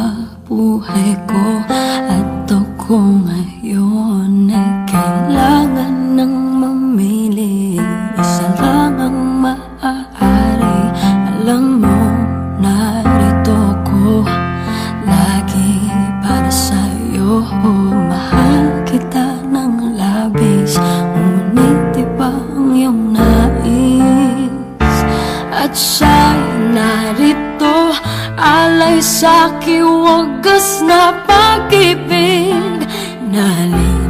sa buhay ko. At ako ngayon ay kailangan ng mamili. Isa lang ang maaari. Alam mo, narito ko lagi para sa'yo. Mahal kita ng labis, ngunit iba ang iyong nais. At siya'y narito, alay sa'king wagas na pag-ibig. Nalilito